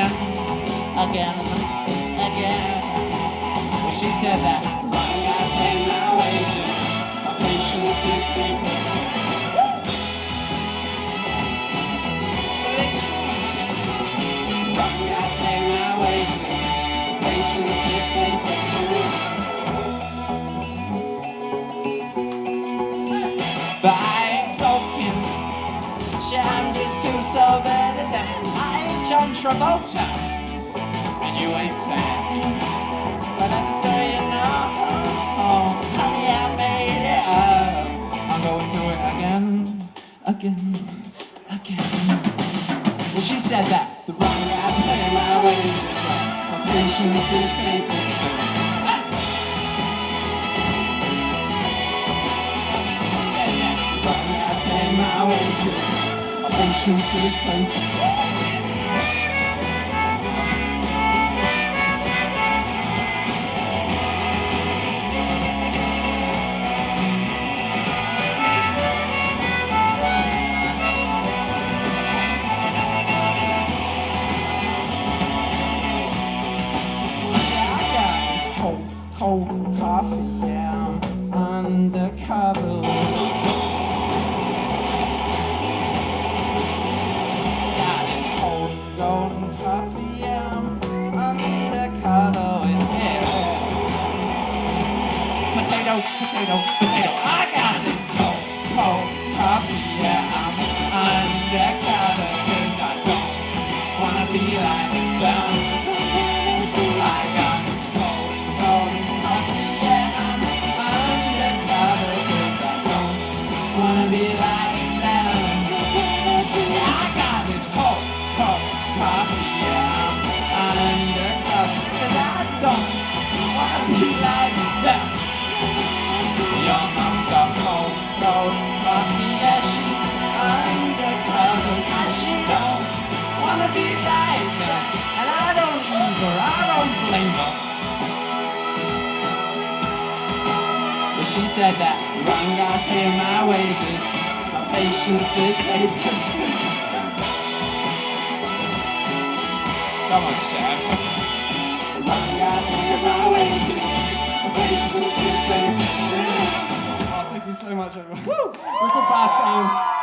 again. She said that I gotta pay my wages, my patience is painful. I gotta pay my wages, patience is painful. But I ain't sulking, I'm just too sober to dance. I ain't John Travolta, and you ain't sad. But that's a story you know. Oh, honey, I made it up. I'm going through it again. Well, she said that the wrong guy pay my wages, my patience is painful. She said that the wrong guy pay my wages, my patience is painful. Cold coffee, yeah, I'm undercover. Got this cold golden coffee, yeah, I'm undercover with it. Potato. I got this cold coffee, yeah, I'm undercover 'cause I don't wanna be like bound to something. I got this cold coffee, yeah, I'm undercover 'cause I don't wanna be like that. Yeah, I got this cold coffee, yeah, I'm undercover 'cause I don't wanna be like that. Your mom's got cold coffee, yeah, she's undercover 'cause she don't wanna be like that. And I don't either, I don't blame her. But she said that wrong guy pay my wages, my patience is painful. Come on, Sam. Wrong guy pay my wages, my patience is painful. Oh, thank you so much, everyone. Woo! We've got bad sounds.